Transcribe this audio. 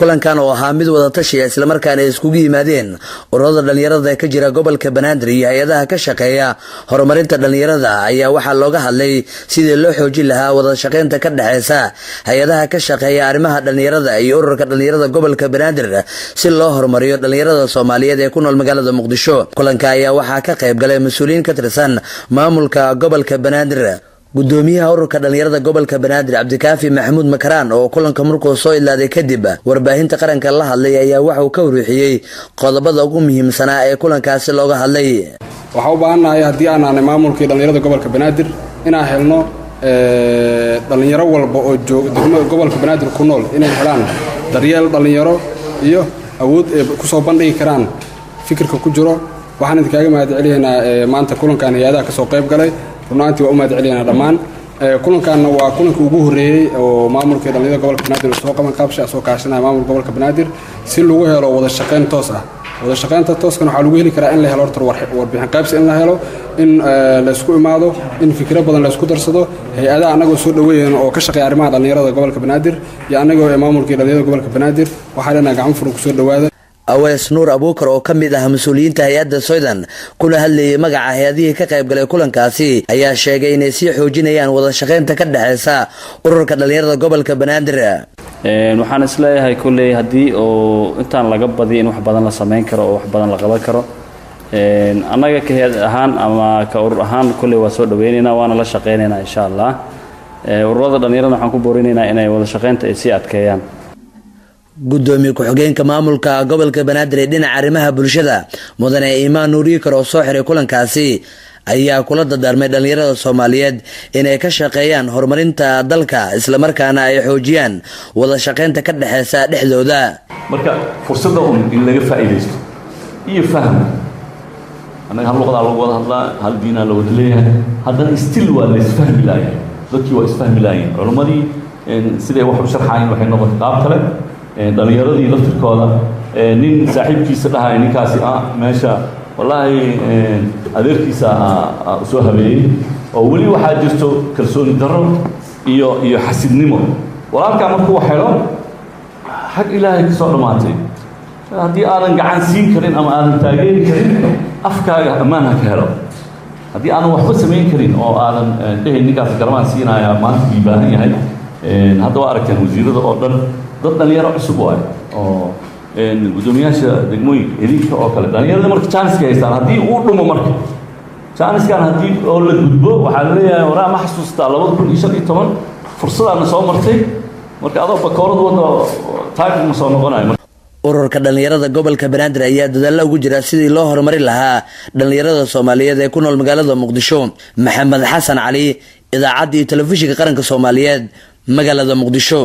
kulankan oo ahaa mid wada tashiya isla markaana iskugu yimaadeen ururada dhalinyarada ka jira gobolka Banaadir iyo hay'adaha ka shaqeeya horumarinta dhalinyarada ayaa waxa looga hadlay sidii loo xoojin lahaa wada shaqeynta ka dhaxaysa hay'adaha ka shaqeeya arrimaha dhalinyarada iyo ururka dhalinyarada gobolka Banaadir si loo horumariyo dhalinyarada Soomaaliyeed ee ku nool magaalada Muqdisho. Kulanka ayaa waxa ka qayb galay mas'uuliyiin ka tirsan maamulka gobolka Banaadir. gudoomiyaha ururka dhalinyarada gobolka Banaadir Cabdikaafi Maxamuud Makaraan oo kulanka markuu soo ilaaday kadib warbaahinta qaranka la hadlay ayaa waxa uu ka warbixiyay qodobada ugu muhiimsan ee kulankaasi looga hadlay. waxa u baahanahay hadii aan maamulka dhalinyarada gobolka Banaadir inaan helno dhalinyaro walba oo joogta gobolka Banaadir ku nool inay helaan daryeel dhalinyaro iyo awood ay ku soo bandhigi karaan fikirka ku jiro. waxaan idinkaga mahadcelinaynaa maanta kulankan hay'adaha ka soo qayb galay runtii waa u mahadcelinaynaa dhammaan. kulankan waa kulanka ugu horeeyay oo maamulka dhalinyarada gobolka Banaadir soo qaban qaabsha soo kaashanaya maamulka gobolka Banaadir si lagu helo wada shaqeyn toos ah. wada shaqeynta tooskan waxa lagu heli karaa in la helo warbixin qaybsi in la helo in la isku imaado in fikirro badan la isku darsado hay'adaha anagoo soo dhaweeyeen oo ka shaqeeya arrimaha dhalinyarada gobolka Banaadir iyo anagoo maamulka dhalinyarada gobolka Banaadir waxa leenahay gacan furo ku soo dhawaada. Awees Nuur Abuukar oo kamid ah mas'uuliyiinta hay'adda Soydan kuna hadlayay magaca hay'adihii ka qayb galay kulankaasi ayaa sheegay inay sii xoojinayaan wada shaqeynta ka dhaxaysa ururka dhalinyarada gobolka Banaadir. waxaan isleeyahay kulay hadii oo intaan laga badiyo in wax badan la sameyn karo oo wax badan la qaban karo anaga ka hay'ad ahaan ama ka urur ahaan kulay waa soo dhaweynayna waana la shaqeynayna insha Allah. ururada dhalinyarada waxaan ku boorinaynaa inay wada shaqeynta ay sii adkeeyaan. gudoomiye ku-xigeenka maamulka gobolka Banaadir ee dhinaca arrimaha bulshada mudane Iimaan Nuur Yikar oo soo xiray kulankaasi ayaa kula dardaarmay dhalinyarada Soomaaliyeed inay ka shaqeeyaan horumarinta dalka isla markaana ay xoojiyaan wada shaqeynta ka dhaxaysa dhexdooda. marka fursadda in laga faa'iideysto iyo faham anaga hal luqad lagu wada hadlaa hal diina la wada leeyahay haddana still waa la isfahmi lahayn dadkii waa isfahmi lahayn culimadii sidee wax u sharxayeen waxay noqotay qaab kale dhalinyaradii laftirkooda nin saaxiibkiisa dhahay ninkaasi meesha wallahi adeerkiisa soo habeeyay oo wali waxa jirto kalsooni darro iyo xasidnimo walaalka markuu xelo xaq ilaahay ka soo dhamaatay hadii aadan gacan siin karin ama aadan taageeri karin afkaaga amaana ka helo hadii aadan waxba sameyn karin oo aadan dhahay ninkaas garmaan siinaya maanta ii baahan yahay hadda waa aragteen wasiirada oo dhan dad dhalinyaro cusub oo gudoomiyaasha degmooyinka idinka oo kale dhalinyarada marka chance-ka haystaan haddii uu dhumo marka chance-kan haddii oo la gudbo waxaa la leeyahay waraa ma xasuustaa 2015 fursadana soo martay marka adoo bakoorad wada time ma soo noqonayo. ururka dhalinyarada gobolka Banaadir ayaa dadaal ugu jira sidii loo horumarin lahaa dhalinyarada Soomaaliyeed ee ku nool magaalada Muqdisho. Maxamed Xasan Cali, idaacadda iyo telefishinka qaranka Soomaaliyeed, magaalada Muqdisho.